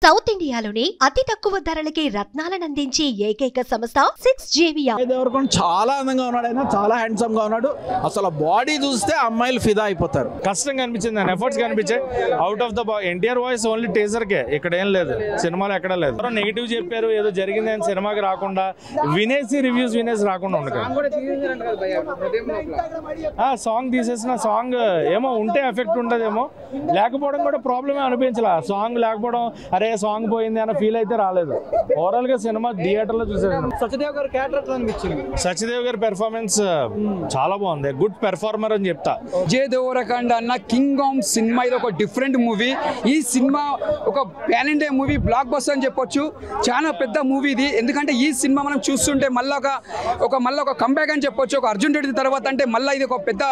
South ఇండియాలోని అతి తక్కువ ధరలకి రత్నాలను అందించే ఏకైక సంస్థ 6JVR. దేవరకొండ చాలా అందంగా ఉన్నాడు, ఆయన చాలా హ్యాండ్సమ్ గా ఉన్నాడు. అసలు బాడీ చూస్తే అమ్మాయిలు ఫిదా అయిపోతారు. కష్టంగా అనిపించింది, ఎఫర్ట్స్ కనిపించాయి. Out of the NTR voice only teaser కే, ఇక్కడ ఏం లేదు, సినిమాలో ఎక్కడ లేదు. నెగిటివ్ చెప్పారు, ఏదో జరిగింది అని సినిమాకి రాకుండా వినేసి రివ్యూస్ వినేసి రాకుండా ఉండదు. సాంగ్ తీసేసిన సాంగ్ ఏమో ఉంటే ఎఫెక్ట్ ఉండదేమో, లేకపోవడం కూడా ప్రాబ్లమే అనిపించలే. సాంగ్ లేకపోవడం అరే సాంగ్ పోయింది అన్న ఫీల్ అయితే రాలేదు. ఓవరాల్ గా సినిమా థియేటర్ లో చూసాను. సత్యదేవ్ గారి క్యారెక్టర్ అనిపించింది. సత్యదేవ్ గారి పెర్ఫార్మెన్స్ చాలా బాగుంది, గుడ్ పెర్ఫార్మర్ అని చెప్తా. విజయ్ దేవరకొండ అన్న కింగ్ ఆఫ్ సినిమా, ఇది ఒక డిఫరెంట్ మూవీ. ఈ సినిమా ఒక pan India movie, block buster అని చెప్పొచ్చు. చాలా పెద్ద మూవీ ఇది. ఎందుకంటే ఈ సినిమా మనం చూస్తుంటే మళ్ళీ ఒక కంబ్యాక్ అని చెప్పొచ్చు. ఒక అర్జున్ రెడ్డి తర్వాత అంటే మళ్ళీ ఇది ఒక పెద్ద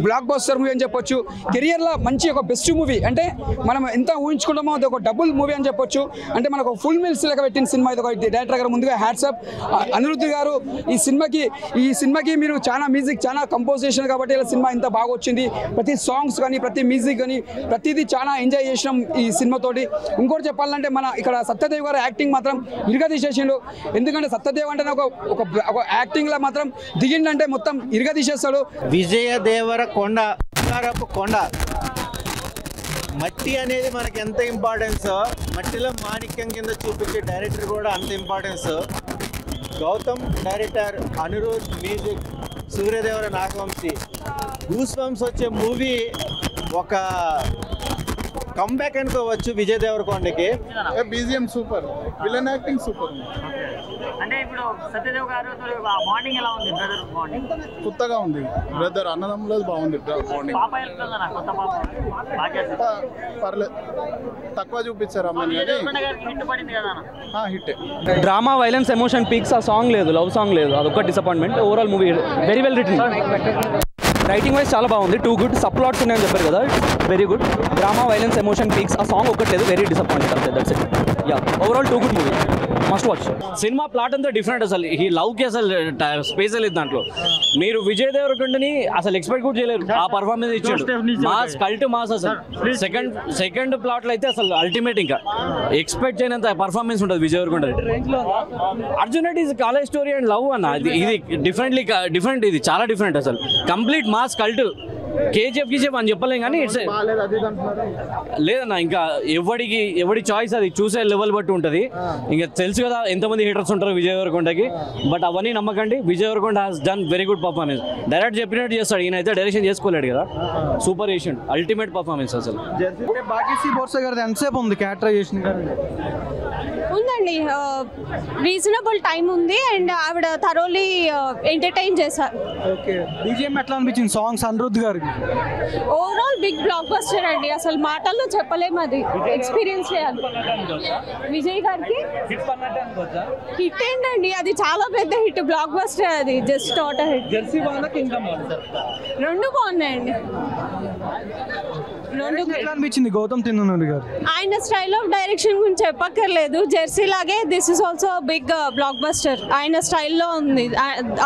బ్లాక్ బస్టర్ మూవీ అని చెప్పొచ్చు. కెరియర్లో మంచి ఒక బెస్ట్ మూవీ, అంటే మనం ఎంత ఊహించుకుంటామో అది ఒక డబుల్ మూవీ అని చెప్పొచ్చు. అంటే మనకు ఫుల్ మీల్స్ లెక్క పెట్టిన సినిమా ఇది. ఒక డైరెక్టర్ గారు ముందుగా హ్యాట్సప్. అనిరుద్ధ్ గారు ఈ సినిమాకి మీరు చాలా మ్యూజిక్, చాలా కంపోజిషన్ కాబట్టి ఇలా సినిమా ఇంత బాగా వచ్చింది. ప్రతి సాంగ్స్ కానీ ప్రతి మ్యూజిక్ కానీ ప్రతిదీ చాలా ఎంజాయ్ చేసినాం ఈ సినిమాతోటి. ఇంకోటి చెప్పాలంటే మన ఇక్కడ సత్యదేవ్ గారు యాక్టింగ్ మాత్రం ఇరగదీసేసిండు. ఎందుకంటే సత్యదేవ్ అంటే ఒక యాక్టింగ్లో మాత్రం దిగిండంటే మొత్తం ఇరగదీసేస్తాడు. విజయ దేవరకొండ కొండ మట్టి అనేది మనకి ఎంత ఇంపార్టెన్స్, మట్టిలో మాణిక్యం కింద చూపించే డైరెక్టర్ కూడా అంత importance. Gautam director, Anirudh music, Suryadevara Nagavamsi, goose bumps వచ్చే మూవీ ఒక కంబ్యాక్ అనుకోవచ్చు విజయ్ దేవరకొండకి. BGM super, villain acting super. అంటే ఇప్పుడు సత్యదేవ్ గారు బాండింగ్ ఎలా ఉంది? బ్రదర్ బాండింగ్ కొత్తగా ఉంది, బ్రదర్ అన్నదమ్ములో బాగుంది బాండింగ్. పాప వెళ్తుందా? కొత్త పాప పర్లేదు, తక్కువ చూపించారు అమ్మని హిట్ పడింది కదా. Hit. Drama, violence, emotion peaks. ఆ సాంగ్ లేదు, లవ్ సాంగ్ లేదు, అదొక disappointment. Overall movie very well written. Writing wise చాలా బాగుంది, టూ గుడ్. సబ్ ప్లాట్స్ ఉన్నాయని చెప్పారు కదా, very good. Drama, violence, emotion peaks. ఆ సాంగ్ ఒక్కటి లేదు, వెరీ డిసప్పాయింటెడ్ అంతే, that's it. Yeah, overall too good movie, must watch. Cinema plot అంతా డిఫరెంట్, అసలు ఈ లవ్కి అసలు స్పేస్ లేదు దాంట్లో. మీరు విజయ్ దేవరకొండని అసలు ఎక్స్పెక్ట్ కూడా చేయలేరు, ఆ పర్ఫార్మెన్స్ ఇచ్చాడు. Mass, cult mass. అసలు సెకండ్ ప్లాట్లో అయితే అసలు అల్టిమేట్, ఇంకా ఎక్స్పెక్ట్ చేయనంత పర్ఫార్మెన్స్ ఉంటుంది Vijay Deverakonda. Arjun Reddy is college story and love అన్న, ఇది డిఫరెంట్, ఇది చాలా డిఫరెంట్ అసలు. Complete mass cult. కేజీఎఫ్ అని చెప్పలేం కానీ ఇట్స్ లేదన్నా, ఇంకా ఎవడి చాయిస్ అది, చూసే లెవెల్ బట్టి ఉంటుంది. ఇంకా తెలుసు కదా ఎంతమంది హీటర్స్ ఉంటారు విజయ్ దేవరకొండకి, బట్ అవన్నీ నమ్మకండి. Vijay Deverakonda has done very good performance. Direct చెప్పినట్టు చేస్తాడు, ఈయన అయితే డైరెక్షన్ చేసుకోలేడు కదా, సూపర్ చేసిండు, అల్టిమేట్ పర్ఫార్మెన్స్ అసలు. భాగ్యశ్రీ బోర్సే గారిది ఎంతసేపు ఉంది క్యారెక్టరైజేషన్? ఉందండి, రీజనబుల్ టైం ఉంది అండ్ ఆవిడ థరోలీ ఎంటర్టైన్ చేశారు. ఓకే, బీజిఎం ఎట్లా అనిపించింది? సాంగ్స్ అనిరుద్ధ్ గారికి ఓవరాల్ బిగ్ బ్లాక్ బస్టర్ అండి, అసలు మాటల్లో చెప్పలేము, అది ఎక్స్పీరియన్స్ చేయాలి. విజయ్ గారికి హిట్ ఏంటండి, అది చాలా పెద్ద హిట్, బ్లాక్ బస్టర్, అది జస్ట్ టోటల్ హిట్. జెర్సీ బాగుందా, కింగ్డమ్ బాగుందా? రెండు బాగున్నాయండి. ఎట్లా అనిపించింది గౌతమ్ తిన్ననూరి గారు? ఆయన స్టైల్ ఆఫ్ డైరెక్షన్ గురించి చెప్పక్కర్లేదు, జెర్సీ లాగే this is also big blockbuster. ఆయన స్టైల్లో ఉంది,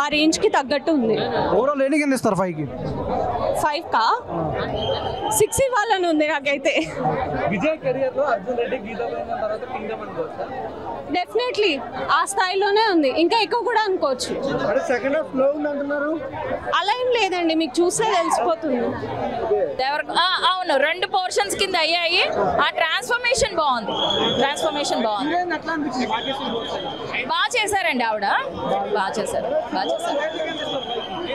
ఆ రేంజ్ కి తగ్గట్టు ఉంది. ఓవరాల్ ఎన్ని కింద ఇస్తారు? 5 కి 5 కా 6 ఇవ్వాలని ఉంది నాకైతే. విజయ్ కెరియర్ లో అర్జున్ రెడ్డి, గీతా తర్వాత కింగ్డమ్ అనుకోవచ్చా? డెఫినెట్లీ ఆ స్థాయిలోనే ఉంది, ఇంకా ఎక్కువ కూడా అనుకోవచ్చు. సెకండ్ హాఫ్ లో ఉంది అంటున్నారు. అలా ఏం లేదండి, మీకు చూస్తే తెలిసిపోతుంది. అవును, 2 పోర్షన్స్ కింద అయ్యాయి. ఆ ట్రాన్స్ఫర్మేషన్ బాగుంది, బాగా చేశారండి, ఆవిడ బాగా చేశారు.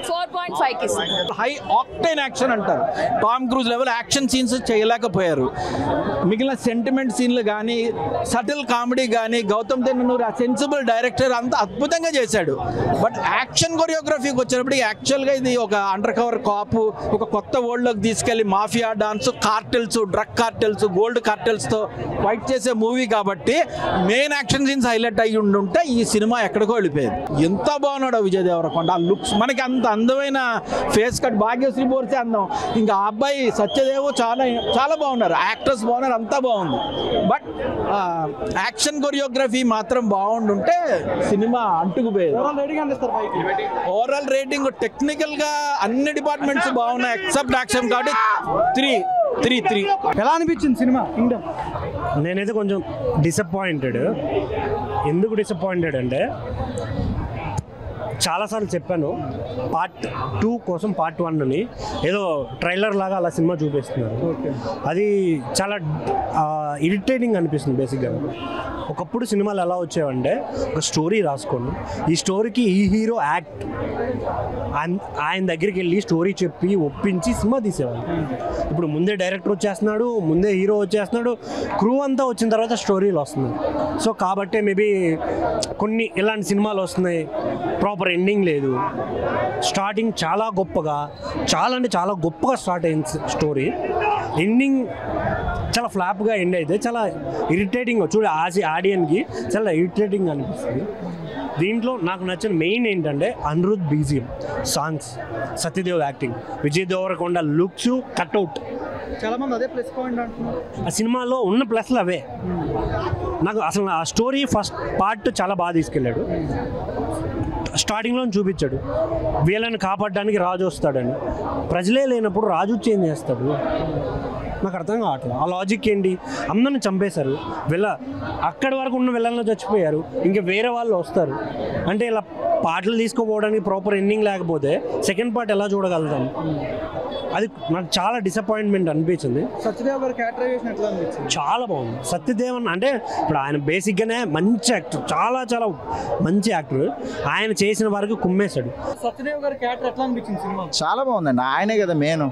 4.5కి హై ఆక్టైన్ యాక్షన్ అంటారు, Tom cruise level action scenes చేయలేకపోయారు. మిగిలిన సెంటిమెంట్ సీన్లు కానీ, సటిల్ కామెడీ కానీ, గౌతమ్ తిన్ననూరి ఆ సెన్సిబుల్ డైరెక్టర్ అంత అద్భుతంగా చేశాడు. బట్ యాక్షన్ కొరియోగ్రఫీకి వచ్చేటప్పటికి యాక్చువల్గా ఇది ఒక అండర్ కవర్ కాపు, ఒక కొత్త వరల్డ్లోకి తీసుకెళ్లి mafia dons, cartels, drug cartels, gold కార్టెల్స్తో ఫైట్ చేసే మూవీ కాబట్టి మెయిన్ యాక్షన్ సీన్స్ హైలైట్ అయ్యి ఉండుంటే ఈ సినిమా ఎక్కడికో వెళ్ళిపోయేది. ఎంత బాగున్నాడో విజయ్ దేవరకొండ, ఆ లుక్స్, మనకి అంత అందమైన ఫేస్ కట్. భాగ్యశ్రీ బోర్సే అందం, ఇంకా ఆ అబ్బాయి సత్యదేవ్ చాలా బాగున్నారు, యాక్టర్స్ బాగున్నారు, అంతా బాగుంది. బట్ యాక్షన్ కొరియోగ్రఫీ మాత్రం బాగుండుంటే సినిమా అంటుకుపోయేది. ఓవరాల్ రేటింగ్ టెక్నికల్ గా అన్ని డిపార్ట్మెంట్స్ బాగున్నాయి ఎక్సెప్ట్ యాక్షన్ కాబట్టి 3. 3 ఎలా అనిపించింది సినిమా కింగ్డమ్? నేనైతే కొంచెం డిసప్పాయింటెడ్. ఎందుకు డిసప్పాయింటెడ్ అంటే చాలాసార్లు చెప్పాను పార్ట్ 2 కోసం పార్ట్ 1 అని ఏదో ట్రైలర్ లాగా అలా సినిమా చూపిస్తున్నారు. అది చాలా ఇరిటేటింగ్ అనిపిస్తుంది. బేసిక్గా ఒకప్పుడు సినిమాలు ఎలా వచ్చేవంటే ఒక స్టోరీ రాసుకోండి, ఈ స్టోరీకి ఈ హీరో యాక్ట్ ఆయన దగ్గరికి వెళ్ళి స్టోరీ చెప్పి ఒప్పించి సినిమా తీసేవాళ్ళు. ఇప్పుడు ముందే డైరెక్టర్ వచ్చేస్తున్నాడు, ముందే హీరో వచ్చేస్తున్నాడు, క్రూ అంతా వచ్చిన తర్వాత స్టోరీలు వస్తున్నాయి. సో కాబట్టి మేబీ కొన్ని ఇలాంటి సినిమాలు వస్తున్నాయి, ప్రాపర్ ఎండింగ్ లేదు. స్టార్టింగ్ చాలా గొప్పగా, చాలా గొప్పగా స్టార్ట్ అయింది స్టోరీ, ఎండింగ్ చాలా ఫ్లాప్గా ఎండ్ అయితే చాలా ఇరిటేటింగ్. చూడ ఆడియన్కి చాలా ఇరిటేటింగ్ అనిపిస్తుంది. దీంట్లో నాకు నచ్చిన మెయిన్ ఏంటంటే Anirudh BGM, songs, Satyadev acting, Vijay Deverakonda looks, cutout. చాలా మంది అదే ప్లస్ పాయింట్ అంటున్నారు. ఆ సినిమాలో ఉన్న ప్లస్లు అవే. నాకు అసలు ఆ స్టోరీ ఫస్ట్ పార్ట్ చాలా బాగా తీసుకెళ్ళాడు. స్టార్టింగ్లో చూపించాడు వీళ్ళని కాపాడడానికి రాజు వస్తాడని. ప్రజలే లేనప్పుడు రాజు వచ్చి ఏం చేస్తాడు? నాకు అర్థం కావట్లేదు. ఆ లాజిక్ ఏంటి? అందరిని చంపేశారు, అక్కడి వరకు ఉన్న విలన్లు చచ్చిపోయారు, ఇంకా వేరే వాళ్ళు వస్తారు అంటే ఇలా పాటలు తీసుకోపోవడానికి ప్రాపర్ ఎండింగ్ లేకపోతే సెకండ్ పార్ట్ ఎలా చూడగలుగుతాం? అది నాకు చాలా డిసప్పాయింట్మెంట్ అనిపించింది. సత్యదేవ్ గారి క్యారెక్టరైజేషన్ ఎట్లా అనిపించింది? చాలా బాగుంది. సత్యదేవన్ అంటే ఇప్పుడు ఆయన బేసిక్గానే మంచి యాక్టర్, చాలా మంచి యాక్టర్. ఆయన చేసిన వరకు కుమ్మేశాడు. సత్యదేవ్ గారి క్యారెక్టర్ ఎట్లా అనిపించింది సినిమా? చాలా బాగుందండి. ఆయనే కదా మెయిన్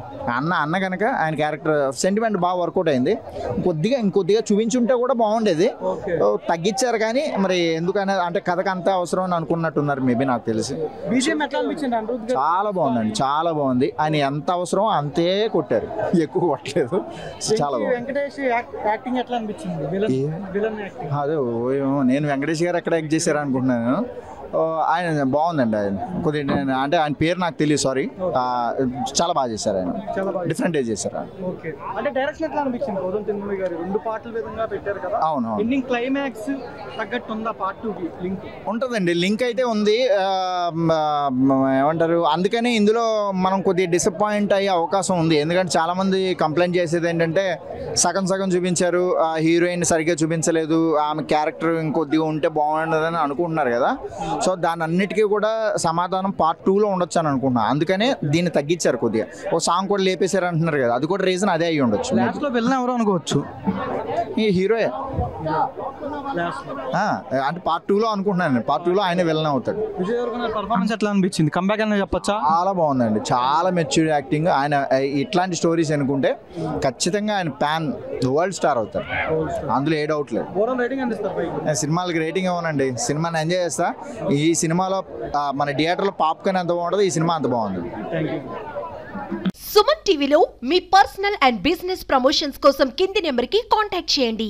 అన్న కనుక ఆయన క్యారెక్టర్ సెంటిమెంట్ బాగా వర్కౌట్ అయింది. ఇంకొద్దిగా చూపించుంటే కూడా బాగుండేది, తగ్గించారు. కానీ మరి ఎందుకనే అంటే కథకు అంత అవసరం అని అనుకున్నట్టున్నారు మేబీ, నాకు తెలిసి. బీజిఎం ఎట్లా అనిపించింది అనిరుద్ గారు? చాలా బాగుందండి, చాలా బాగుంది. ఆయన ఎంత అవసరం అంతే కొట్టారు, ఎక్కువ కొట్టలేదు. చాలా బాగుంది. వెంకటేష్ యాక్టింగ్ ఎట్లా అనిపించింది? Villain acting. అదే నేను వెంకటేష్ గారు ఎక్కడ యాక్ట్ చేశారు అనుకుంటున్నాను. ఆయన బాగుందండి. ఆయన కొద్దిగా అంటే ఆయన పేరు నాకు తెలియదు, సారీ. చాలా బాగా చేశారు, ఆయన డిఫరెంట్ చేశారు. ఓకే, అంటే డైరెక్షన్ ఎట్లా అనిపించింది? గౌతమ్ తిన్నవి గారు 2 పార్ట్ల విధంగా పెట్టారు కదా. అవును, ఎండింగ్ క్లైమాక్స్ తగ్గట్టు ఉందా పార్ట్ 2కి లింక్? ఉంటుందండి, లింక్ అయితే ఉంది. ఏమంటారు, అందుకనే ఇందులో మనం కొద్దిగా డిసప్పాయింట్ అయ్యే అవకాశం ఉంది. ఎందుకంటే చాలా మంది కంప్లైంట్ చేసేది ఏంటంటే సగం చూపించారు, హీరోయిన్ సరిగ్గా చూపించలేదు, ఆమె క్యారెక్టర్ ఇంకొద్దిగా ఉంటే బాగుండదని అనుకుంటున్నారు కదా. సో దాని అన్నిటికీ కూడా సమాధానం పార్ట్ 2లో ఉండొచ్చు అని అనుకుంటున్నాను. అందుకనే దీన్ని తగ్గించారు కొద్దిగా. ఒక సాంగ్ కూడా లేపేశారు అంటున్నారు కదా, అది కూడా రీజన్ అదే అయ్యి ఉండొచ్చు. లాస్ట్లో విలన్ ఎవరు అనుకోవచ్చు? ఈ హీరోయే అంటే పార్ట్ 2లో అనుకుంటున్నాను. పార్ట్ 2లో ఆయన విలన్ అవుతాడు. విజయ్ దేవరకొండ పర్ఫార్మెన్స్ ఎట్లా అనిపించింది? కంబ్యాక్ అని చెప్పొచ్చా? చాలా బాగుందండి, చాలా మెచ్యూర్ యాక్టింగ్. ఆయన ఇట్లాంటి స్టోరీస్ అనుకుంటే ఖచ్చితంగా ఆయన ప్యాన్ వరల్డ్ స్టార్ అవుతారు, అందులో ఏ డౌట్ లేదు. సినిమాలకి రేటింగ్ ఇవ్వనండి, సినిమాని ఎంజాయ్ చేస్తా. ఈ సినిమాలో మన థియేటర్లో పాప్కార్న్ ఎంత బాగుంటుందో ఈ సినిమా అంత బాగుంది. సుమన్ టీవీలో మీ పర్సనల్ అండ్ బిజినెస్ ప్రమోషన్స్ కోసం కింది నెంబర్కి కాంటాక్ట్ చేయండి.